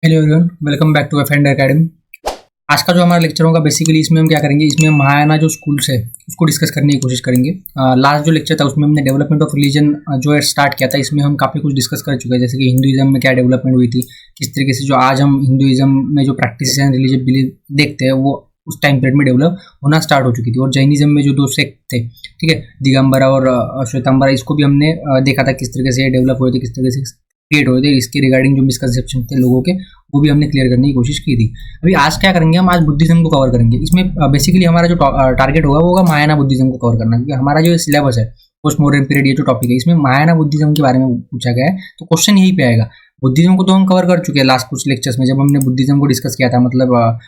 Hello everyone, welcome back to एफएंड academy. आज का जो हमारा लेक्चर होगा बेसिकली इसमें हम क्या करेंगे, इसमें महायाना जो स्कूल्स है उसको डिस्कस करने की कोशिश करेंगे। लास्ट जो लेक्चर था उसमें हमने डेवलपमेंट ऑफ रिलीजन जो है स्टार्ट किया था। इसमें हम काफ़ी कुछ डिस्कस कर चुके हैं, जैसे कि हिंदुइज्म में क्या डेवलपमेंट हुई थी, किस तरीके से जो आज हम हिंदुइज्म में जो प्रैक्टिस एंड रिलीजियस बिलीफ देखते हैं वो उस टाइम पीरियड में डेवलप होना स्टार्ट हो चुकी थी। और जैनिज्म में जो दो सेक्ट थे, ठीक है, दिगंबरा और श्वेतांबरा, इसको भी हमने देखा था किस तरीके से डेवलप हुए थे, किस तरीके से क्रिएट हुए थे। इसके रिगार्डिंग जो मिसकंसेप्शन थे लोगों के वो भी हमने क्लियर करने की कोशिश की थी। अभी आज क्या करेंगे, हम आज बुद्धिज्म को कवर करेंगे। इसमें बेसिकली हमारा जो टारगेट होगा वो होगा महायाना बुद्धिज्म को कवर करना, क्योंकि हमारा जो सिलेबस है पोस्ट मॉडर्न पीरियड, ये जो टॉपिक है इसमें महायाना बुद्धिज्म के बारे में पूछा गया है, तो क्वेश्चन यही पे आएगा। बुद्धिज्म को तो हम कवर कर चुके हैं लास्ट कुछ लेक्चर्स में, जब हमने बुद्धिज्म को डिस्कस किया था, मतलब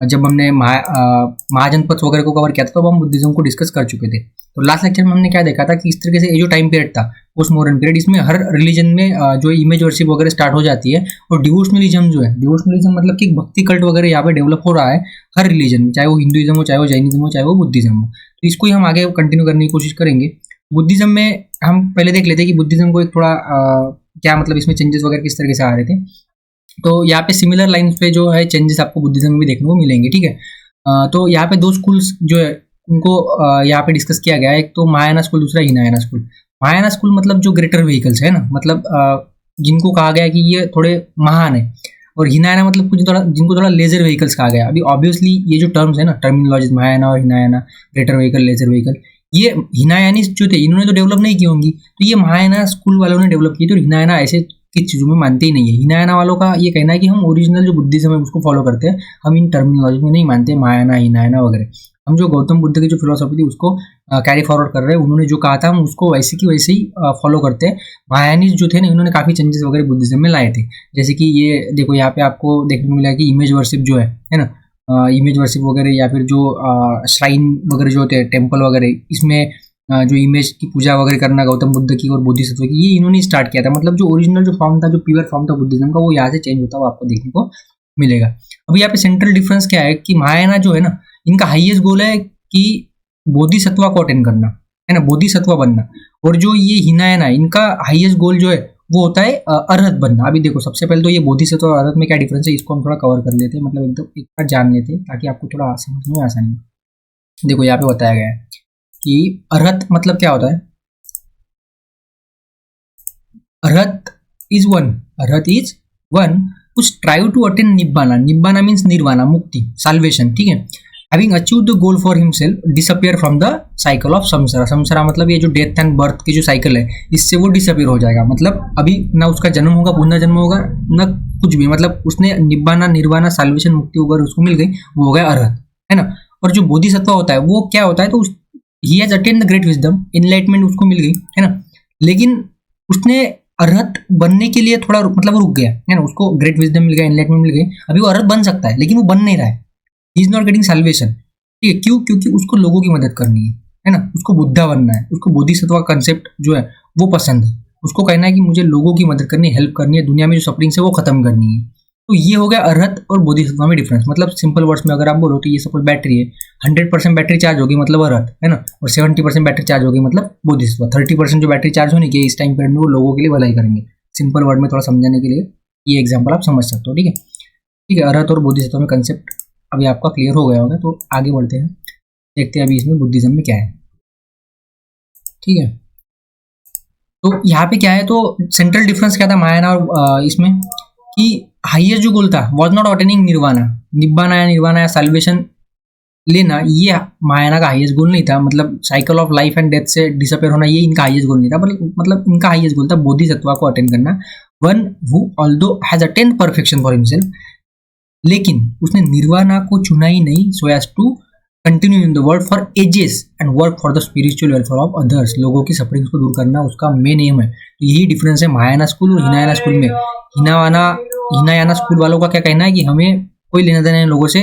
जब हमने महाजनपथ वगैरह को कवर किया था, तो हम बुद्धिज्म को डिस्कस कर चुके थे। तो लास्ट लेक्चर में हमने क्या देखा था कि इस तरीके से ये जो टाइम पीरियड था पोस्ट मॉडर्न पीरियड, इसमें हर रिलीजन में जो इमेज वर्शिप वगैरह स्टार्ट हो जाती है। और डिवोशनलिज्म जो है, डिवोशनलिज्म मतलब कि भक्ति कल्ट वगैरह यहाँ पे डेवलप हो रहा है हर रिलीजन में, चाहे वो हिंदुइज्म हो, चाहे वो जैनिज्म हो, चाहे वो बुद्धिज्म हो। तो इसको ही हम आगे कंटिन्यू करने की कोशिश करेंगे। बुद्धिज्म में हम पहले देख लेते हैं कि बुद्धिज्म को एक थोड़ा क्या मतलब इसमें चेंजेस वगैरह किस तरीके से आ रहे थे। तो यहाँ पे सिमिलर लाइन्स पे जो है चेंजेस आपको बुद्धिज्म में भी देखने को मिलेंगे, ठीक है। तो यहाँ पे दो स्कूल्स जो है उनको यहाँ पे डिस्कस किया गया है, एक तो महायाना स्कूल, दूसरा हिनायाना स्कूल। महायाना स्कूल मतलब जो ग्रेटर व्हीकल्स है ना, मतलब जिनको कहा गया है कि ये थोड़े महान है, और हिनायाना मतलब कुछ थोड़ा जिनको थोड़ा लेजर व्हीकल्स कहा गया। अभी ऑब्वियसली ये जो टर्म्स है ना, टर्मिनोलॉजी महायाना और Hinayana, greater vehicle, lesser vehicle, ये हिनायानीज जो थे इन्होंने तो डेवलप नहीं की होंगी, तो ये महायाना स्कूल वालों ने डेवलप की थी। और हिनायाना ऐसे किस चीज़ों में मानते ही नहीं है। हिनायाना वालों का ये कहना है कि हम ओरिजिनल जो बुद्धिज्म है उसको फॉलो करते हैं, हम इन टर्मिनोलॉजी में नहीं मानते महायाना हिनायाना वगैरह। हम जो गौतम बुद्ध की जो फिलोसॉफी थी उसको कैरी फॉरवर्ड कर रहे हैं, उन्होंने जो कहा था हम उसको वैसे की वैसे ही फॉलो करते हैं। महायानीज जो थे ना, इन्होंने काफ़ी चेंजेस वगैरह बुद्धिज्म में लाए थे, जैसे कि ये देखो यहाँ पे आपको देखने को मिला कि इमेज वर्शिप जो है ना, इमेज वर्शिप वगैरह, या फिर जो श्राइन वगैरह जो होते हैं, टेम्पल वगैरह, इसमें जो इमेज की पूजा वगैरह करना गौतम बुद्ध की और बोधिसत्व की, ये इन्होंने स्टार्ट किया था। मतलब जो ओरिजिनल जो फॉर्म था, जो प्योर फॉर्म था बुद्धिज्म का, वो यहाँ से चेंज होता हुआ आपको देखने को मिलेगा। अभी यहाँ पे सेंट्रल डिफरेंस क्या है कि महायाना जो है ना, इनका हाईएस्ट गोल है कि बोधिसत्व को अटेंड करना, है ना, बोधिसत्व बनना। और जो ये हिनायाना है, इनका हाईएस्ट गोल जो है वो होता है अरहत बनना। अभी देखो सबसे पहले तो ये बोधिसत्व और अरहत में क्या डिफरेंस है, इसको हम थोड़ा कवर कर लेते हैं, मतलब एकदम एक बार जान लेते हैं ताकि आपको थोड़ा समझ में आसानी हो। देखो यहाँ पे बताया गया है कि अरहत मतलब क्या होता है। Arhat is one, Arhat is one who strive to attain nibbana, nibbana means nirvana, मुक्ति, साल्वेशन, ठीक है। having achieved the goal for himself disappear from the cycle of samsara, samsara मतलब ये जो डेथ एंड बर्थ की जो साइकिल है, इससे वो डिसअपियर हो जाएगा। मतलब अभी ना उसका जन्म होगा, पुनर्जन्म होगा, ना कुछ भी, मतलब उसने निब्बाना, निर्वाणा, साल्वेशन, मुक्ति वगैरह उसको मिल गई, वो हो गया अरहत, है ना। और जो बोधिसत्व होता है वो क्या होता है, तो he has attend the great wisdom, enlightenment उसको मिल गई, है ना, लेकिन उसने अरहत बनने के लिए थोड़ा मतलब वो रुक गया, है ना। उसको ग्रेट विजडम मिल गया, एनलाइटमेंट मिल गई, अभी वो अरहत बन सकता है लेकिन वो बन नहीं रहा है, he is not getting salvation, ठीक है। क्यों? क्योंकि उसको लोगों की मदद करनी है ना, उसको बुद्धा बनना है, उसको बोधिसत्व का कंसेप्ट जो है वो पसंद है। उसको कहना है कि मुझे लोगों की मदद करनी है, हेल्प करनी है, दुनिया में जो सफरिंग्स है वो खत्म करनी है। तो ये हो गया अरहत और बोधिसत्व में डिफरेंस। मतलब सिंपल वर्ड्स में अगर आप बोलो तो ये सपोज बैटरी है, 100% बैटरी चार्ज होगी मतलब अरहत, है ना, और 70% बैटरी चार्ज होगी मतलब बोधिसत्व। 30% जो बैटरी चार्ज होने की इस टाइम पीरियड में वो लोगों के लिए भलाई करेंगे। सिंपल वर्ड में थोड़ा समझाने के लिए ये एग्जाम्पल आप समझ सकते हो, ठीक है। ठीक है, अरहत और बोधिसत्व में कंसेप्ट अभी आपका क्लियर हो गया होगा। तो आगे बढ़ते हैं, देखते हैं अभी इसमें बुद्धिज्म में क्या है, ठीक है। तो यहाँ पे क्या है, तो सेंट्रल डिफरेंस क्या था महायाना और इसमें, कि हाईएस्ट जो गोल था वॉज नॉट अटेनिंग निर्वाणा, निब्बाना या निर्वाणा या साल्वेशन लेना, ये महायाना का हाईएस्ट गोल नहीं था। मतलब cycle of life and death से डिसअपियर होना, ये इनका हाईएस्ट गोल नहीं था। मतलब इनका हाईएस्ट गोल था बोधिसत्व को अटेंड करना। One who although has attained perfection for himself, लेकिन उसने निर्वाणा को चुना ही नहीं, so as to continue in the world for ages and work for the spiritual welfare of others, लोगों की सफरिंग्स को दूर करना उसका मेन एम है। तो यही डिफरेंस है महायाना स्कूल और हिनायाना स्कूल में। हिनायाना स्कूल वालों का क्या कहना है कि हमें कोई लेना देना नहीं लोगों से,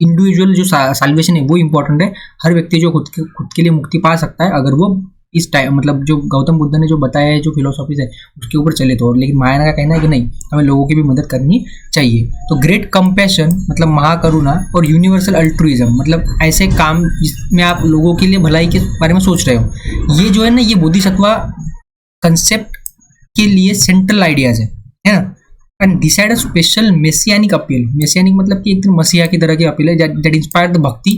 इंडिविजुअल जो साल्वेशन है वो इंपॉर्टेंट है। हर व्यक्ति जो खुद के लिए मुक्ति पा सकता है अगर वो इस टाइम, मतलब जो गौतम बुद्ध ने जो बताया है जो फिलोसॉफीज है उसके ऊपर चले तो। लेकिन महायाना का कहना है कि नहीं, हमें लोगों की भी मदद करनी चाहिए। तो ग्रेट कंपैशन मतलब महाकरुणा, और यूनिवर्सल अल्ट्रुइज्म मतलब ऐसे काम जिसमें आप लोगों के लिए भलाई के बारे में सोच रहे हो, ये जो है ना, ये बोधिसत्व कंसेप्ट के लिए सेंट्रल आइडियाज है ना। And decide a special messianic appeal. Messianic मतलब कि एक तरह मसीहा की तरह की अपील है that inspire the bhakti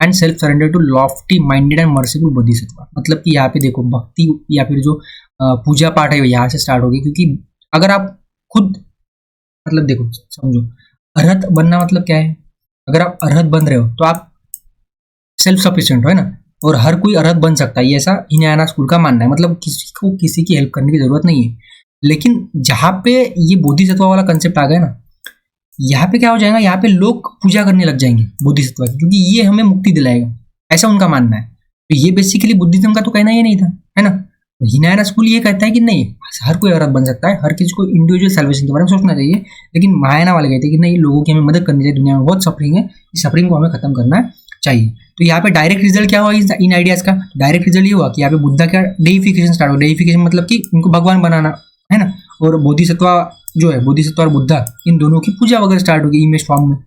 and self surrender to lofty minded and merciful Bodhisattva. मतलब कि यहाँ पे देखो भक्ति या फिर जो पूजा पाठ है यहाँ से स्टार्ट होगी, क्योंकि अगर आप खुद मतलब देखो समझो, अरहत बनना मतलब क्या है? अगर आप अरहत बन रहे हो तो आप सेल्फ सफिशिएंट हो, है ना, और हर कोई अरहत बन सकता है, ये ऐसा हिनायाना स्कूल का मानना है। मतलब किसी को किसी की हेल्प करने की जरूरत नहीं है। लेकिन जहाँ पे ये बोधिसत्व वाला कंसेप्ट आ गया ना, यहाँ पे क्या हो जाएगा, यहाँ पे लोग पूजा करने लग जाएंगे बोधिसत्व की, क्योंकि ये हमें मुक्ति दिलाएगा, ऐसा उनका मानना है। तो ये बेसिकली बुद्धिज्म का तो कहना ये नहीं था, है ना। तो हिनायाना स्कूल ये कहता है कि नहीं, हर कोई अरहत बन सकता है, हर किसी को इंडिविजुअल सैल्वेशन के बारे में सोचना चाहिए। लेकिन महायाना वाले कहते हैं कि नहीं, लोगों की हमें मदद करनी चाहिए, दुनिया में बहुत सफरिंग है, इस सफरिंग को हमें खत्म करना चाहिए। तो यहाँ पे डायरेक्ट रिजल्ट क्या हुआ इन आइडियाज का? डायरेक्ट रिजल्ट ये हुआ कि यहाँ पे बुद्धा का डेइफिकेशन स्टार्ट हो। डेइफिकेशन मतलब कि उनको भगवान बनाना, है ना। और बोधिसत्व जो है, बोधिसत्व और बुद्धा, इन दोनों की पूजा वगैरह स्टार्ट होगी इमेज फॉर्म में,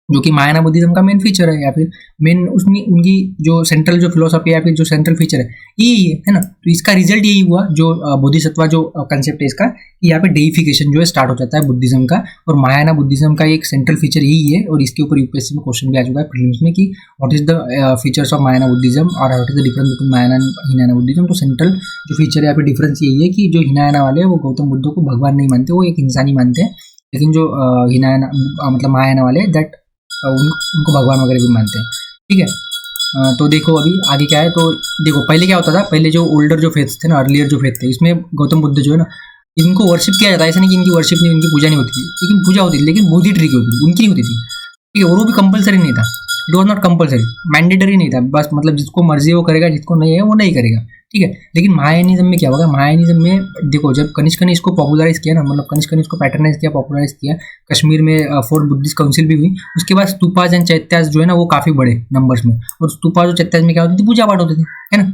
जो कि महायाना बुद्धिज्म का मेन फीचर है, या फिर मेन उसमें उनकी जो सेंट्रल जो फिलोसफी या फिर जो सेंट्रल फीचर है यही है ना। तो इसका रिजल्ट यही हुआ, जो बोधिसत्व जो कंसेप्ट है इसका, कि यहाँ पे डेइफिकेशन जो है स्टार्ट हो जाता है बुद्धिज्म का। और महायाना बुद्धिज्म का एक सेंट्रल फीचर यही है, और इसके ऊपर यूपीएससी में क्वेश्चन भी आ चुका है प्रीलिम्स में, कि what is the features of Mahayana Buddhism और what is the difference between Mahayana and Hinayana Buddhism. तो सेंट्रल जो फीचर है यहाँ पे डिफरेंस यही है कि जो हिनायाना वाले हैं वो गौतम बुद्ध को भगवान नहीं मानते, वो एक इंसानी मानते हैं। लेकिन जो हिनायाना मतलब महायाना वाले दैट उनको भगवान वगैरह भी मानते हैं, ठीक है। तो देखो अभी आगे क्या है। तो देखो पहले क्या होता था, पहले जो ओल्डर जो फेथ थे ना, अर्लियर जो फेथ थे, इसमें गौतम बुद्ध जो है ना, इनको वर्शिप किया जाता है। ऐसा नहीं कि इनकी वर्शिप नहीं, इनकी पूजा नहीं होती थी, लेकिन पूजा होती थी, लेकिन बोधि ट्री की होती थी, उनकी नहीं होती थी, ठीक है। और वो भी कंपलसरी नहीं था, it was not compulsory, mandatory नहीं था, बस मतलब जिसको मर्जी वो करेगा, जिसको नहीं है वो नहीं करेगा, ठीक है। लेकिन महायानिज्म में क्या होगा, महायानिज्म में देखो जब कनिष्क ने इसको पॉपुलराइज किया ना, मतलब कनिष्क ने इसको पैटर्नाइज किया, पॉपुलराइज किया, कश्मीर में 4 बुद्धिस्ट काउंसिल भी हुई। उसके बाद स्तूपाज एंड चैत्याज जो है ना वो काफी बड़े नंबर्स में, और स्तूपाज और चैत्याज में क्या होती थी, पूजा पाठ होते थे, है ना,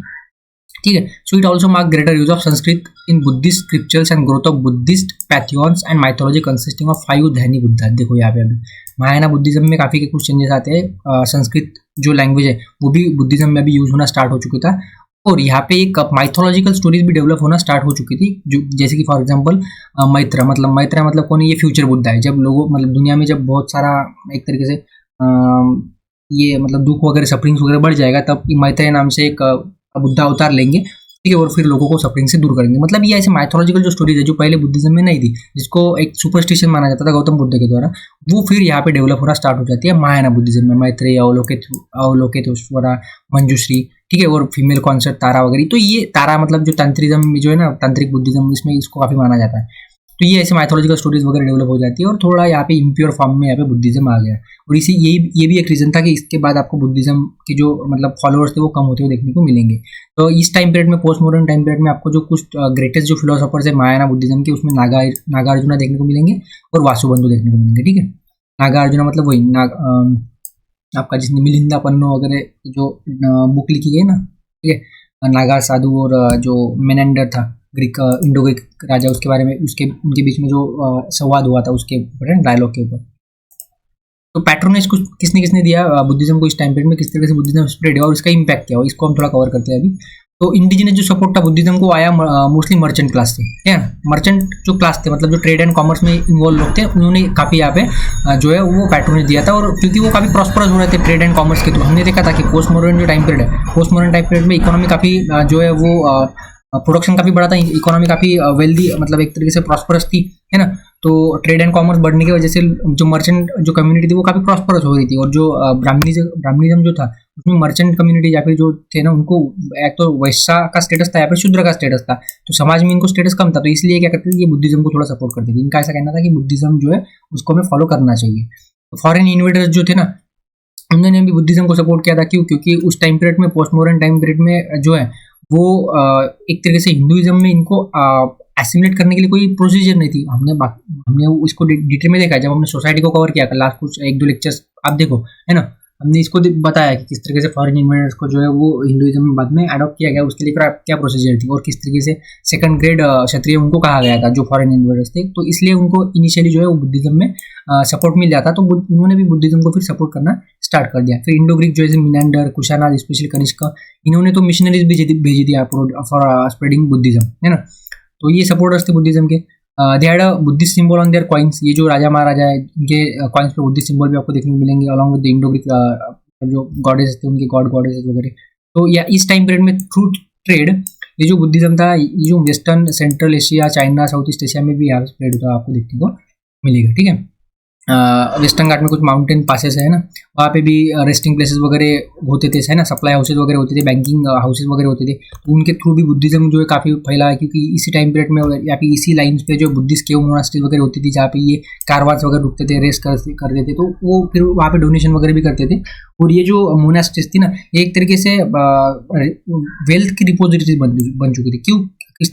ठीक है। So it also mark greater use of Sanskrit in Buddhist scriptures and growth of Buddhist pantheons and mythology consisting of 5 Dhyani Buddha. देखो यहाँ पे अभी महायाना बुद्धिज्म में काफी कुछ चेंजेस आते हैं। संस्कृत जो लैंग्वेज है वो भी बुद्धिज्म में भी यूज होना स्टार्ट हो चुका था, और यहाँ पे एक माइथोलॉजिकल स्टोरीज भी डेवलप होना स्टार्ट हो चुकी थी, जो जैसे कि फॉर एग्जांपल मैत्रा मतलब कौन है, ये फ्यूचर बुद्धा है। जब लोगों मतलब दुनिया में जब बहुत सारा एक तरीके से ये मतलब दुख वगैरह सफरिंग्स वगैरह बढ़ जाएगा, तब मैत्रेय नाम से एक बुद्धा अवतार लेंगे, ठीक है, और फिर लोगों को सफरिंग से दूर करेंगे। मतलब ये ऐसे माइथोलॉजिकल जो स्टोरीज है जो पहले बुद्धिज्म में नहीं थी, जिसको एक सुपरस्टिशन माना जाता था गौतम बुद्ध के द्वारा, वो फिर यहाँ पे डेवलप होना स्टार्ट हो जाती है महायाना बुद्धिज्म में। मैत्रेय, अवलोकेतेश्वरा, मंजुश्री, ठीक है, और फीमेल कॉन्सेप्ट तारा वगैरह। तो ये तारा मतलब जो तंत्रिज्म में जो है ना, तांत्रिक बुद्धिज्म, इसमें इसको काफी माना जाता है। तो ये ऐसे माइथोलॉजिकल स्टोरीज वगैरह डेवलप हो जाती है, और थोड़ा यहाँ पे इम्प्योर फॉर्म में यहाँ पे बुद्धिज्म आ गया। और इसी ये भी एक रीजन था कि इसके बाद आपको बुद्धिज्म के जो मतलब फॉलोअर्स थे वो कम होते हुए देखने को मिलेंगे। तो इस टाइम पीरियड में, पोस्ट मॉडर्न टाइम पीरियड में, आपको जो कुछ ग्रेटेस्ट जो फिलोसोफर्स है महायाना बुद्धिज्म के, उसमें नागार्जुना देखने को मिलेंगे और वासुबंधु देखने को मिलेंगे, ठीक है। नागार्जुना मतलब वही आपका जिसने मिलिंदा पन्नो वगैरह जो बुक लिखी है ना, ठीक है, नागा साधु और जो मेनेंडर था ग्रीक इंडो ग्रीक राजा, उसके बारे में उनके बीच में जो संवाद हुआ था उसके ऊपर, डायलॉग के ऊपर। तो पैट्रोनेज किसने दिया बुद्धिज्म को इस टाइम पीरियड में, किस तरह से बुद्धिज्म स्प्रेड हुआ और इसका इम्पैक्ट क्या हुआ, इसको हम थोड़ा कवर करते हैं अभी। तो इंडिजिनस जो सपोर्ट था बुद्धिज्म को आया मोस्टली मर्चेंट क्लास से, है ना। मर्चेंट जो क्लास थे मतलब जो ट्रेड एंड कॉमर्स में इन्वॉल्व लोग थे, उन्होंने काफ़ी यहाँ पे जो है वो पैट्रोनेज दिया था। और क्योंकि वो काफ़ी प्रॉस्परस हो रहे थे ट्रेड एंड कॉमर्स के थ्रू, हमने देखा था कि पोस्ट मॉडर्न जो टाइम पीरियड है, पोस्ट मॉडर्न टाइम पीरियड में इकोनॉमी काफ़ी जो है वो प्रोडक्शन काफ़ी बड़ा था, इकोनॉमी काफ़ी वेल्दी मतलब एक तरीके से प्रॉस्परस थी, है ना। तो ट्रेड एंड कॉमर्स बढ़ने की वजह से जो मर्चेंट जो कम्युनिटी थी वो काफ़ी प्रॉस्परस हो रही थी। और जो ब्राह्मणिज्म जो था उसमें मर्चेंट कम्युनिटी या फिर जो थे ना, उनको एक तो वैश्य का स्टेटस था या फिर शूद्र का स्टेटस था, तो समाज में इनको स्टेटस कम था, तो इसलिए क्या करते थे, ये बुद्धिज्म को थोड़ा सपोर्ट करते थे। इनका ऐसा कहना था कि बुद्धिज्म जो है उसको हमें फॉलो करना चाहिए। तो फॉरेन इन्वेडर्स जो थे ना, उन्होंने भी बुद्धिज्म को सपोर्ट किया था। क्यों? क्योंकि उस टाइम पीरियड में, पोस्ट मॉडर्न टाइम पीरियड में जो है वो एक तरीके से हिंदुइज्म में इनको एसिमुलेट करने के लिए कोई प्रोसीजर नहीं थी। हमने इसको डिटेल में देखा जब हमने सोसाइटी को कवर किया लास्ट कुछ 1-2 लेक्चर्स, आप देखो, है ना। हमने इसको बताया कि किस तरीके से फॉरेन इन्वेडर्स को जो है वो हिंदुइज्म में बाद में अडॉप्ट किया गया, उसके लिए क्या प्रोसीजर थी, और किस तरीके से सेकंड ग्रेड क्षत्रिय उनको कहा गया था जो फॉरेन इन्वेडर्स थे। तो इसलिए उनको इनिशियली जो है वो बुद्धिज्म में सपोर्ट मिल जाता, तो उन्होंने भी बुद्धिज्म को फिर सपोर्ट करना स्टार्ट कर दिया। फिर इंडो ग्रीक जो है मिनांडर, कुशानार, स्पेशली कनिष्क, इन्होंने तो मिशनरीज भेजी थी फॉर स्प्रेडिंग बुद्धिज्म, है ना। तो ये सपोर्टर्स थे बुद्धिज्म के। They had a Buddhist symbol on their coins. ये जो राजा महाराजा है इनके कॉइन्स पे बुद्धिस्ट सिंबल भी आपको देखने को मिलेंगे, along with the Indo Greek जो गॉडेस थे उनके गॉड गॉडेसेस वगैरह। तो या इस टाइम पीरियड में थ्रू ट्रेड ये जो बुद्धिज्म था, ये जो western central Asia, China, south east Asia में भी यहाँ स्प्रेड होता आपको देखने को मिलेगा। ठीक है, वेस्टर्न घाट में कुछ माउंटेन पासेस है ना, वहाँ पे भी रेस्टिंग प्लेसेस वगैरह होते थे, है ना, सप्लाई हाउसेज वगैरह होते थे, बैंकिंग हाउसेज वगैरह होते थे। तो उनके थ्रू भी बुद्धिज्म जो है काफ़ी फैला है, क्योंकि इसी टाइम पीरियड में या फिर इसी लाइन पे जो बुद्धिस्ट केव मोनास्ट्री वगैरह होती थी, जहाँ पे ये कारवांस वगैरह रुकते थे, रेस्ट करते थे, तो वो फिर वहाँ पे डोनेशन वगैरह भी करते थे। और ये जो मोनास्ट्रीज थी ना, ये एक तरीके से वेल्थ की रिपोजिटरी बन चुकी थी। क्यों, किस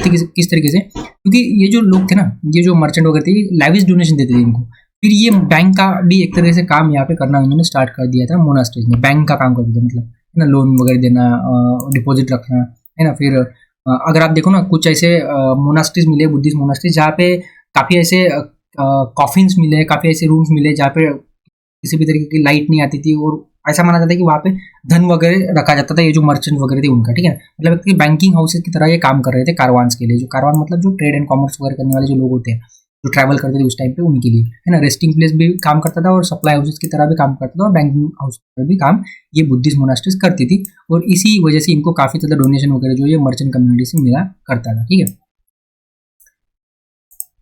तरीके से, क्योंकि ये जो लोग थे ना, ये जो मर्चेंट वगैरह थे, लाइविश डोनेशन देते थे इनको। फिर ये बैंक का भी एक तरह से काम यहाँ पे करना इन्होंने स्टार्ट कर दिया था मोनास्ट्रीज में। बैंक का काम करते थे, मतलब है ना, लोन वगैरह देना, डिपॉजिट रखना, है ना। फिर अगर आप देखो ना, कुछ ऐसे मोनास्ट्रीज मिले, बुद्धिस्ट मोनास्ट्रीज, जहाँ पे काफ़ी ऐसे कॉफिन्स मिले, काफ़ी ऐसे रूम्स मिले जहाँ पे किसी भी तरीके की लाइट नहीं आती थी, और ऐसा माना जाता है कि वहाँ पे धन वगैरह रखा जाता था, ये जो मर्चेंट वगैरह थे उनका। ठीक है, मतलब कि बैंकिंग हाउसेज की तरह ये काम कर रहे थे कारवान्स के लिए। जो कारवान मतलब जो ट्रेड एंड कॉमर्स वगैरह करने वाले जो लोग होते हैं, जो ट्रैवल करते थे उस टाइम पे, उनके लिए, है ना, रेस्टिंग प्लेस भी काम करता था और सप्लाई हाउसेज की तरह भी काम करता था, और बैंकिंग हाउस की तरह भी काम ये बुद्धिस्ट मोनास्ट्रीज करती थी। और इसी वजह से इनको काफ़ी ज़्यादा डोनेशन वगैरह जो ये मर्चेंट कम्युनिटी से मिला करता था। ठीक है,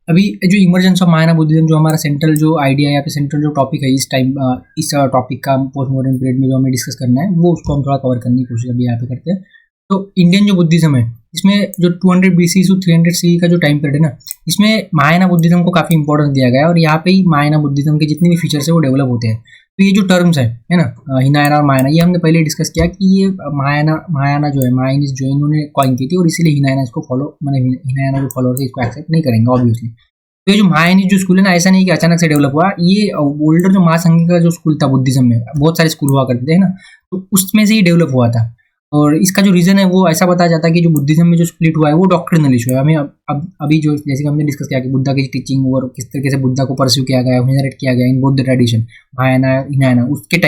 अभी जो इमर्जेंस ऑफ महायाना बुद्धिज्म, जो हमारा सेंट्रल जो आइडिया या फिर सेंट्रल जो टॉपिक है इस टाइम, इस टॉपिक का पोस्ट मॉडर्न पीरियड में जो हमें डिस्कस करना है, वो उसको हम थोड़ा कवर करने की कोशिश अभी यहाँ पे करते हैं। तो इंडियन जो बुद्धिज्म है, इसमें जो 200 BC से 300 CE का जो टाइम पीरियड है ना, इसमें महायाना बुद्धिज्म को काफ़ी इंपॉर्टेंस दिया गया है, और यहाँ पे ही महायाना बुद्धिज्म के जितने भी फीचर्स है वो डेवलप होते हैं। तो ये जो टर्म्स है ना, हिनायाना और महायाना, ये हमने पहले डिस्कस किया कि ये महायाना जो है, महायानीज जो इन्होंने कॉइन की थी, और इसीलिए हिनायाना इसको फॉलो, मैंने हिनायाना जो फॉलोअर्स है इसको एक्सेप्ट नहीं करेंगे ऑब्वियसली। तो ये जो महायानी जो स्कूल है ना, ऐसा नहीं कि अचानक से डेवलप हुआ, ये ओल्डर जो महासंघ का जो स्कूल था बुद्धिज्म में, बहुत सारे स्कूल हुआ करते थे ना, तो उसमें से ही डेवलप हुआ था। और इसका जो रीज़न है वो ऐसा बताया जाता है कि जो बुद्धिज्म में जो स्प्लिट हुआ है वो डॉक्ट्रिनल इशू है। हमें अब अभी जो जैसे कि हमने डिस्कस किया कि बुद्धा की टीचिंग और किस तरीके से बुद्धा को परस्यू किया गया, वेनरेट किया गया इन बौद्ध ट्रेडिशन, महायाना, हिनायाना, उसके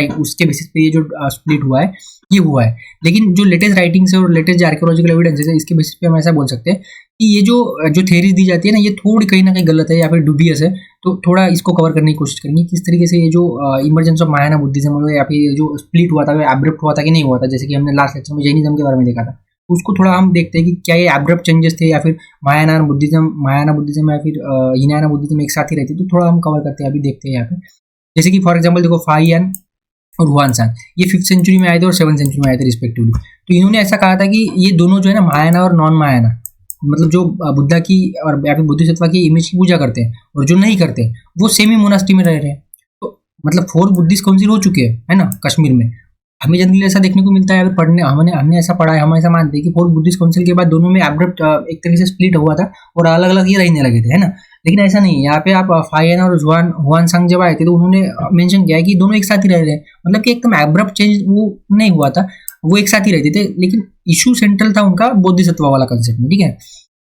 बेसिस पे ये जो स्प्लिट हुआ है ये हुआ है। लेकिन जो लेटेस्ट राइटिंग्स है और लेटेस्ट जो आर्कियोलॉजिकल एविडेंस है, इसके बेसिस पे हम ऐसा बोल सकते हैं कि ये जो थेरीज दी जाती है ना, ये थोड़ी कहीं ना कहीं गलत है या फिर डुबियस है। तो थोड़ा इसको कवर करने की कोशिश करेंगे, किस तरीके से ये जो इमर्जेंस ऑफ महायाना बुद्धिज्म या फिर जो स्प्लिट हुआ था वो एब्रप्ट हुआ था कि नहीं हुआ था। जैसे कि हमने लास्ट लेक्चर में जैनिज्म के बारे में देखा था, तो उसको थोड़ा हम देखते हैं कि क्या ये एब्रप्ट चेंजेस थे या फिर महायाना बुद्धिज्म या फिर हिनायाना बुद्धिज्म एक साथ ही रहती। तो थोड़ा हम कवर करते हैं, अभी देखते हैं यहाँ पे। जैसे कि फॉर एग्जाम्पल देखो, फाहियान और हुआनसांग ये 5th सेंचुरी में आए थे और 7th सेंचुरी में आए थे रिस्पेक्टिवली। तो इन्होंने ऐसा कहा था कि ये दोनों जो है ना, महायाना और नॉन महायाना, मतलब जो बुद्धा की और या फिर बुद्धिसत्व की इमेज की पूजा करते हैं और जो नहीं करते वो सेमी मोनास्ट्री में रह रहे हैं। तो मतलब 4 बुद्धिस्ट काउंसिल हो चुके हैं, है ना, कश्मीर में। हमें जनरली ऐसा देखने को मिलता है, पढ़ने हमने ऐसा पढ़ा है, हम ऐसा मानते हैं कि 4 बुद्धिस्ट काउंसिल के बाद दोनों में एब्रप्ट एक तरीके से स्प्लिट हुआ था और अलग अलग ही रहने लगे थे, है ना। लेकिन ऐसा नहीं है, यहाँ पे आप फाहियान और हुआनसांग जब आए थे तो उन्होंने मेंशन किया है कि दोनों एक साथ ही रह रहे हैं, मतलब कि एकदम एब्रप्ट चेंज वो नहीं हुआ था, वो एक साथ ही रहते थे। लेकिन इशू सेंट्रल था उनका बोधिसत्व वाला कंसेप्ट में। ठीक है,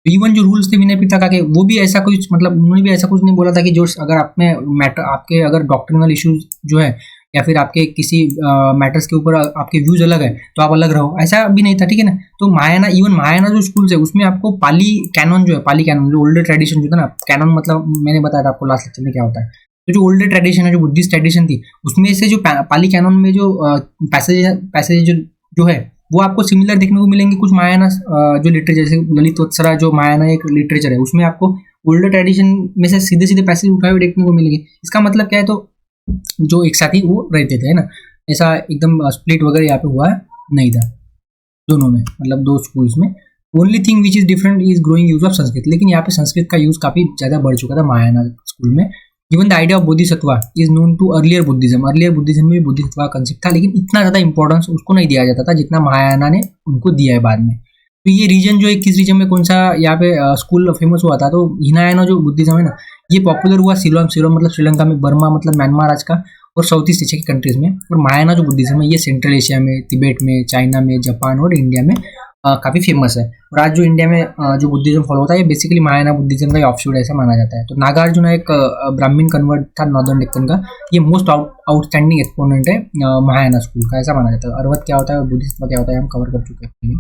इवन जो रूल्स थे विनय पिटका के, वो भी ऐसा कुछ, मतलब उन्होंने भी ऐसा कुछ नहीं बोला था कि जो अगर आप में मैटर, आपके अगर डॉक्ट्रिनल इश्यूज जो है या फिर आपके किसी मैटर्स के ऊपर आपके व्यूज अलग है तो आप अलग रहो, ऐसा भी नहीं था। ठीक है ना। तो महायाना, इवन महायाना जो स्कूल्स है उसमें आपको पाली कैनन जो है, पाली कैनन जो ओल्डर ट्रेडिशन जो था ना, कैनन मतलब मैंने बताया था आपको लास्ट लेक्चर में क्या होता है। तो जो ओल्डर ट्रेडिशन है, जो बुद्धिस्ट ट्रेडिशन थी, उसमें से जो पाली कैनन में जो पैसेज जो है वो आपको सिमिलर देखने को मिलेंगे कुछ महायाना जो लिटरेचर, जैसे ललित वत्सरा जो महायाना एक लिटरेचर है, उसमें आपको ओल्डर ट्रेडिशन में से सीधे सीधे पैसेज उठाए हुए देखने को मिलेंगे। इसका मतलब क्या है, तो जो एक साथ ही वो रहते थे, है ना, ऐसा एकदम स्प्लिट वगैरह यहाँ पे हुआ नहीं था दोनों में, मतलब 2 स्कूल्स में। Only thing which is different is growing use of Sanskrit, लेकिन यहाँ पे संस्कृत का यूज काफी ज्यादा बढ़ चुका था महायाना स्कूल में। Even the idea of Bodhisattva is known to earlier Buddhism में भी बोधिसत्व का कंसेप्ट था, लेकिन इतना ज्यादा इंपॉर्टेंस उसको नहीं दिया जाता था जितना महायाना ने उनको दिया है बाद में। तो ये रीजन जो है, किस रीजन में कौन सा यहाँ पे स्कूल फेमस हुआ था, तो हिनायाना जो बुद्धिज्म है ना, ये पॉपुलर हुआ सिलोन मतलब श्रीलंका में, बर्मा मतलब म्यांमार आज का, और साउथ ईस्ट एशिया की कंट्रीज में। और महायाना जो बुद्धिज्म है ये सेंट्रल एशिया में, तिब्बत में, चाइना में, जापान और इंडिया में काफ़ी फेमस है। और आज जो इंडिया में जो बुद्धिज्म फॉलो होता है ये बेसिकली महायाना बुद्धिज्म का ऑफशूट ऐसा माना जाता है। तो नागार्जुन एक ब्राह्मण कन्वर्ट था नॉर्दर्न डेक्कन का, ये मोस्ट आउटस्टैंडिंग एक्सपोनेंट है महायाना स्कूल का, ऐसा माना जाता है। अरवत क्या होता है और बुद्धिज्म क्या होता है हम कवर कर चुके हैं।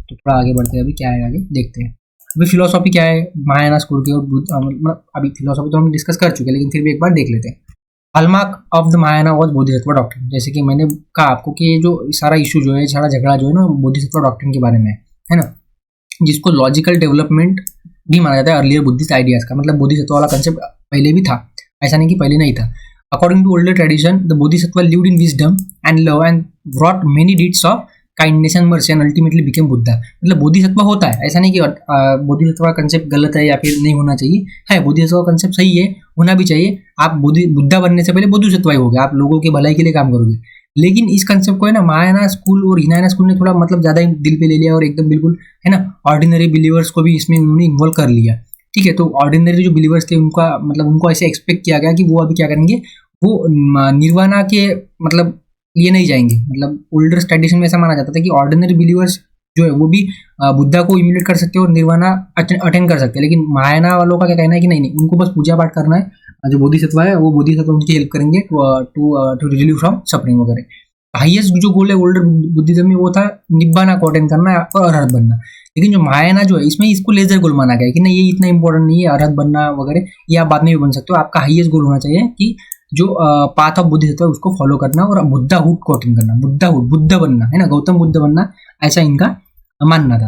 तो थोड़ा आगे बढ़ते हैं, अभी क्या है आगे देखते हैं। अभी फिलोसॉफी क्या है महायाना स्कूल की, और अभी फिलोसॉफी तो हम डिस्कस कर चुके हैं, लेकिन फिर भी एक बार देख लेते हैं। Hallmark of the Mahayana was Bodhisattva doctrine. जैसे कि मैंने कहा आपको कि ये जो सारा इशू जो है, सारा झगड़ा जो है ना, बोधिसत्व डॉक्ट्रिन के बारे में है ना, जिसको लॉजिकल डेवलपमेंट भी माना जाता है अर्लियर बुद्धिस्ट आइडियाज का। मतलब बोधिसत्व वाला कंसेप्ट पहले भी था, ऐसा नहीं कि पहले नहीं था। According to older tradition the Bodhisattva lived in wisdom and love and brought many deeds of kindness and mercy and ultimately became Buddha. मतलब बोधिसत्व होता है, ऐसा नहीं कि बोधिसत्व का कंसेप्ट गलत है या फिर नहीं होना चाहिए, है बोधिसत्व का कंसेप्ट सही है, होना भी चाहिए। आप बुद्धा बनने से पहले बोधिसत्व ही हो गया, आप लोगों की भलाई के लिए काम करोगे। लेकिन इस कंसेप्ट को है ना महायाना स्कूल और हिनायाना स्कूल ने थोड़ा मतलब ज्यादा ही दिल पे ले लिया, और एकदम बिल्कुल है ना ऑर्डिनरी बिलीवर्स को भी इसमें उन्होंने इन्वॉल्व कर लिया। ठीक है, तो ऑर्डिनरी जो बिलीवर्स थे उनका मतलब उनको ऐसे एक्सपेक्ट किया गया कि वो अभी क्या करेंगे, वो निर्वाणा के मतलब ये नहीं जाएंगे। मतलब ओल्डर ट्रेडिशन में ऐसा माना जाता था कि ऑर्डिनरी बिलीवर्स जो है वो भी बुद्धा को इमिटेट कर सकते हैं और निर्वाणा अटेंड कर सकते हैं। लेकिन महायाना वालों का क्या कहना है कि नहीं, उनको बस पूजा पाठ करना है, जो बोधिसत्व है वो बोधिसत्व उनकी हेल्प करेंगे टू रिलीव फ्रॉम सफरिंग वगैरह। हाईएस्ट जो गोल है ओल्डर बुद्धिज्म में वो था निब्बाना को अटेंड करना और अरहत बनना। लेकिन जो महायाना जो है इसमें इसको लेजर गोल माना गया है कि नहीं, ये इतना इंपॉर्टेंट नहीं है, अरहत बनना वगैरह ये आप बाद में भी बन सकते हो। आपका हाईएस्ट गोल होना चाहिए कि जो पाथ ऑफ बुद्धिज्म है उसको फॉलो करना और बुद्धाहुड को अटेंड करना, बुद्ध बनना है ना, गौतम बुद्ध बनना, ऐसा इनका मानना था,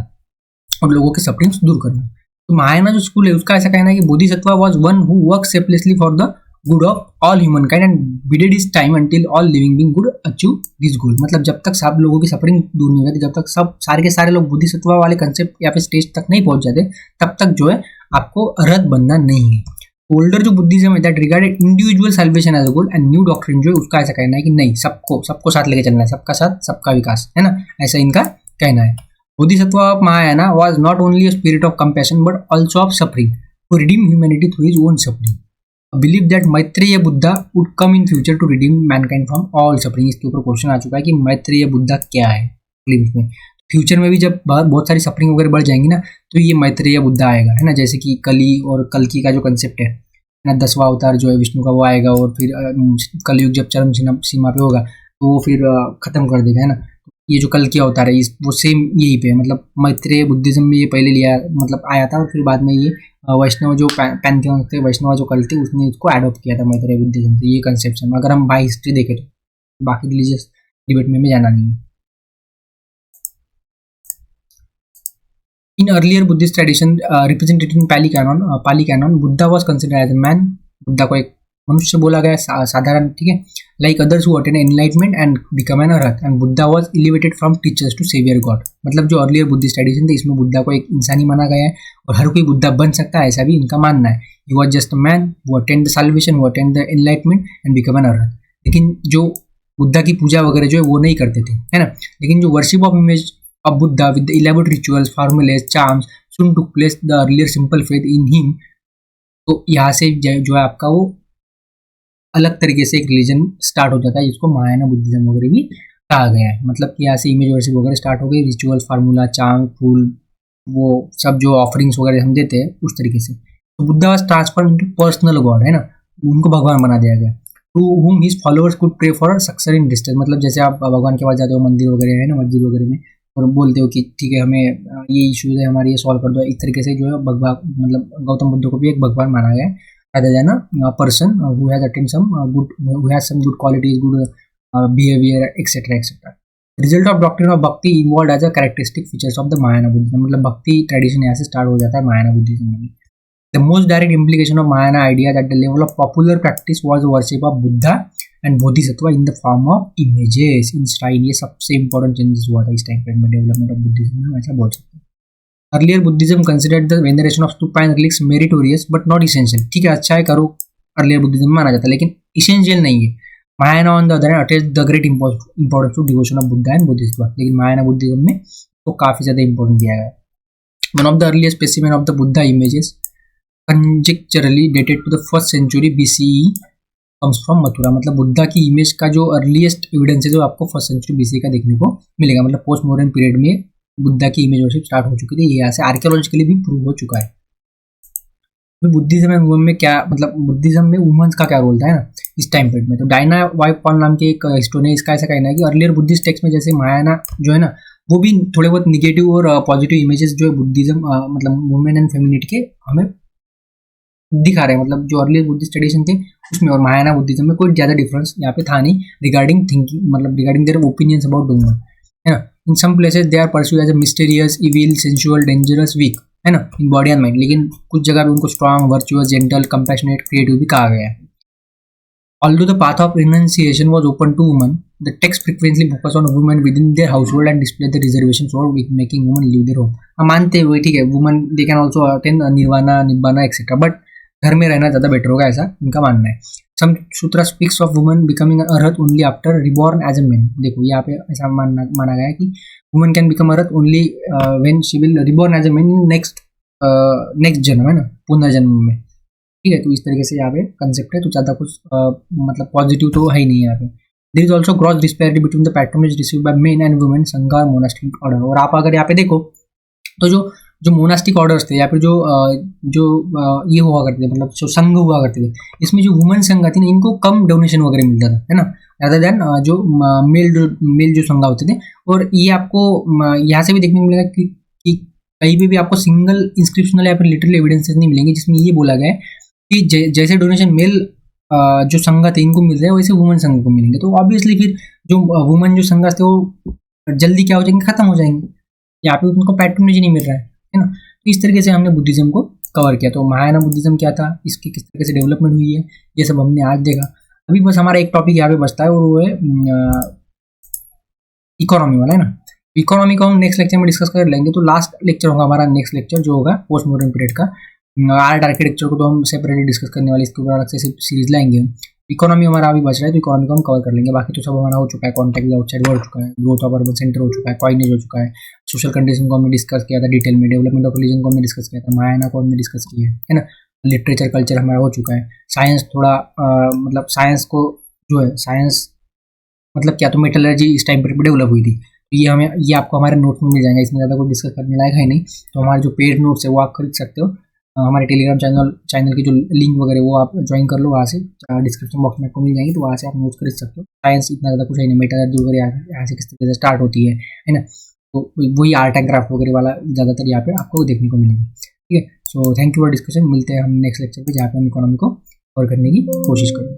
और लोगों के सफरिंग्स दूर करना। तो महायाना जो स्कूल है उसका ऐसा कहना है कि Bodhisattva was one who work selflessly for the good of all human kind and bided his time until all living being could achieve this goal. मतलब जब तक सब लोगों की सफरिंग दूर नहीं होती, जब तक सब सारे के सारे लोग बोधिसत्व वाले कंसेप्ट या फिर स्टेज तक नहीं पहुंच जाते, तब तक जो है आपको अरहत बनना नहीं है। ओल्डर जो बुद्धिज्म है that regarded individual salvation as a goal and new doctrine जो है उसका ऐसा कहना है कि नहीं, सबको साथ लेके चलना है, सबका साथ सबका विकास, है ना, ऐसा इनका कहना है। Bodhisattva of Mahayana was not only a spirit of compassion but also of suffering to redeem humanity through his own suffering. A belief that Maitreya Buddha would come in future to redeem mankind from all suffering। इसके ऊपर question आ चुका है कि मैत्रेय बुद्धा क्या है film में। Future में भी जब बहुत सारी सफरिंग वगैरह बढ़ जाएंगी ना, तो ये मैत्रेय बुद्धा आएगा, है ना। जैसे कि कली और कल्कि का जो कंसेप्ट है ना, 10वां अवतार जो है विष्णु का वो आएगा, और फिर कलयुग जब चरम सीमा पे होगा तो वो फिर खत्म कर देगा, है ना। ये जो कल्कि अवतार है वो सेम यही पे है। मतलब मैत्रेय बुद्धिज्म में ये पहले लिया, मतलब आया था, और फिर बाद में ये वैष्णव जो पैंथियन थे, वैष्णव जो कल्ट थे, उसने इसको एडॉप्ट किया था मैत्रेय बुद्धिज्म से। ये कंसेप्ट है, अगर हम बाई हिस्ट्री देखें तो, बाकी रिलीजियस डिबेट में जाना नहीं है। In earlier Buddhist tradition represented in Pali canon Buddha was considered as a man. Buddha को एक मनुष्य बोला गया, साधारण, ठीक है, like others who attain enlightenment and become an arhat, and Buddha was elevated from teachers to saviour god. मतलब जो अर्लियर बुद्धिस्ट ट्रेडिशन थे इसमें बुद्धा को एक इंसानी माना गया है, और हर कोई बुद्धा बन सकता है, ऐसा भी इनका मानना है। He was just a man who attained the salvation, who attained the enlightenment and become an arhat. लेकिन जो बुद्धा की पूजा वगैरह जो है वो नहीं करते थे, है ना। लेकिन जो worship of image of Buddha with the elaborate rituals, formulas, charms soon took place the earlier simple faith in him. तो यहाँ से जो है आपका वो अलग तरीके से एक रिलीजन स्टार्ट हो जाता है, जिसको महायाना बुद्धिज्म वगैरह भी कहा गया है। मतलब कि यहाँ से इमेज वर्शिप वगैरह स्टार्ट हो गई, रिचुअल, फार्मूला, चांग, फूल, वो सब जो ऑफरिंग्स वगैरह हम देते हैं उस तरीके से। तो Buddha was transform into personal god, है ना, उनको भगवान बना दिया गया। To whom his followers could pray for success in distance. मतलब जैसे आप भगवान के पास जाते हो मंदिर वगैरह है ना, मस्जिद वगैरह में, और बोलते हो कि ठीक है हमें ये इश्यूज है हमारे, ये सॉल्व कर दो। इस तरीके से जो है भगवान, मतलब गौतम बुद्ध को भी एक भगवान माना गया है, rather than a person who has attained who has some good qualities, good behavior, etc. etc. Result of doctrine of bhakti involved as a characteristic features of the Mahayana Buddhism। मतलब भक्ति ट्रेडिशन यहाँ से start हो जाता है Mahayana Buddhism में। The most direct implication of Mahayana ideas at the level of popular practice was the worship of Buddha and Bodhisattva in the form of images in shrine। ये सबसे important changes हुआ था इस time पे development of Buddhism में, ऐसा बोल सकते हैं। Earlier Buddhism considered the veneration of stupa and relics meritorious but not essential. ठीक है, अच्छा है करो, अर्लियर बुद्धिज्म माना जाता है, लेकिन इसेंशियल नहीं है। Mahayana on the other hand attach the great importance to devotion of Buddha and Bodhisattva. लेकिन महायाना बुद्धिज्म में तो काफी ज्यादा इंपॉर्टेंस दिया गया है। One of the earliest specimen of the Buddha images conjecturally dated to the 1st century BCE comes from Mathura. मतलब बुद्धा की इमेज का जो अर्लीस्ट एविडेंस है जो आपको 1st century BCE का देखने को मिलेगा। मतलब पोस्ट मॉडर्न पीरियड में बुद्धा की इमेज वर्शिप स्टार्ट हो चुकी थी, ये यहाँ से आर्कियोलॉजिकली भी प्रूव हो चुका है। बुद्धिज्म में वुमेन में क्या, मतलब बुद्धिज्म में वुमेन्स का क्या रोल था, है ना, इस टाइम पीरियड में। तो डायना वाइपॉन नाम के एक हिस्टोरियन है, इसका ऐसा कहना है कि अर्लियर बुद्धिस्ट टेक्स्ट में जैसे महायाना जो है ना वो भी थोड़े बहुत निगेटिव और पॉजिटिव इमेजेस जो है बुद्धिज्म मतलब वुमेन एंड फेमिनिटी के हमें दिखा रहे हैं। मतलब जो अर्ली बुद्धिस्ट ट्रेडिशन थे उसमें और महायाना बुद्धिज्म में कोई ज़्यादा डिफरेंस यहाँ पे था नहीं रिगार्डिंग थिंकिंग, मतलब regarding their opinions about women, है ना। In some places they are pursue as a mysterious, evil, sensual, dangerous, weak, है ना, इन बॉडी एंड माइंड। लेकिन कुछ जगह पे उनको strong, virtuous, gentle, compassionate, creative भी कहा गया है। Although the path of renunciation was open to women, the text frequently focus on women within their household and display the reservations for making women leave their home. हम मानते हुए ठीक है, women they can also attain nirvana, nibbana etc. But घर में रहना ज़्यादा better होगा, ऐसा उनका मानना है। Some sutra speaks of women becoming arhat only after reborn as a man. देखो यहाँ पे ऐसा माना गया है कि women can become arhat only when she will reborn as a man in next जन्म, है ना, पुनर्जन्म में। ठीक है, तो इस तरीके से यहाँ पे कंसेप्ट है, तो ज़्यादा कुछ मतलब पॉजिटिव तो है ही नहीं यहाँ पे। There is also gross disparity between the patronage receive by men and women sangha और मोनास्टिक ऑर्डर। और आप अगर यहाँ पे देखो तो जो मोनास्टिक ऑर्डर्स थे या फिर जो ये हुआ करते थे, मतलब जो संघ हुआ करते थे, इसमें जो वुमेन संघ थी ना, इनको कम डोनेशन वगैरह मिलता था, है ना, rather देन जो मेल जो संघ होते थे। और ये आपको यहाँ से भी देखने को मिलेगा कि कहीं भी आपको सिंगल इंस्क्रिप्शनल या फिर लिटरल एविडेंसेस नहीं मिलेंगे जिसमें ये बोला गया है कि जैसे डोनेशन मेल जो संघ थे इनको मिल रहे हैं वैसे वुमेन संघ को मिलेंगे। तो ऑब्वियसली फिर जो वुमेन जो संघ थे वो जल्दी क्या हो जाएंगे, खत्म हो जाएंगे, यहाँ पे उनको पैट्रोनेज नहीं मिल रहा है ना। तो इस तरीके से हमने बुद्धिज्म को कवर किया। तो महायाना बुद्धिज्म क्या था, इसकी किस तरीके से डेवलपमेंट हुई है, ये सब हमने आज देखा। अभी बस हमारा एक टॉपिक यहाँ पे बचता है और वो है इकोनॉमी वाला, है ना। इकोनॉमी को हम नेक्स्ट लेक्चर में डिस्कस कर लेंगे। तो लास्ट लेक्चर होगा हमारा, नेक्स्ट लेक्चर जो होगा पोस्ट मॉडर्न पीरियड का। आर्ट आर्किटेक्चर को तो हम सेपरेटली डिस्कस करने वाले, इसके ऊपर अलग से सीरीज लाएंगे। इकोनॉमी हमारा अभी बच रहा है, तो इकोनॉमी को हम कवर कर लेंगे। बाकी तो सब हमारा हो चुका है, कॉन्टैक्ट विद आउटसाइड वर्ल्ड हो चुका है, ग्रोथ ऑफ अर्बन सेंटर हो चुका है, कॉइनेज हो चुका है, सोशल कंडीशन को हमने डिस्कस किया था डिटेल में, डेवलपमेंट ऑफ रिलीजन को हमने डिस्कस किया था, महायाना को हमने डिस्कस किया है ना। लिटरेचर कल्चर हमारा हो चुका है। साइंस थोड़ा मतलब साइंस को जो है, साइंस मतलब क्या, तो मेटलर्जी इस टाइम पर डेवलप हुई थी। ये आपको हमारे नोट्स में मिल जाएगा, इसमें ज़्यादा कोई डिस्कस करने लायक है नहीं। तो हमारे जो पेड नोट्स है वो आप खरीद सकते हो, हमारे टेलीग्राम चैनल की जो लिंक वगैरह वो आप ज्वाइन कर लो, वहाँ से डिस्क्रिप्शन बॉक्स में आपको मिल जाएंगे, तो वहाँ से आप नोट्स खरीद सकते हो। साइंस इतना ज़्यादा कुछ है नहीं, मेटलर्जी वगैरह यहाँ से किस तरीके से स्टार्ट होती है ना। तो वही आर्ट एंड क्राफ्ट वगैरह वाला ज़्यादातर यहाँ पे आपको देखने को मिलेगा। ठीक है, so thank you for discussion. मिलते हैं हम नेक्स्ट लेक्चर पे, जहाँ पे हम इकोनॉमी को कवर करने की कोशिश करेंगे।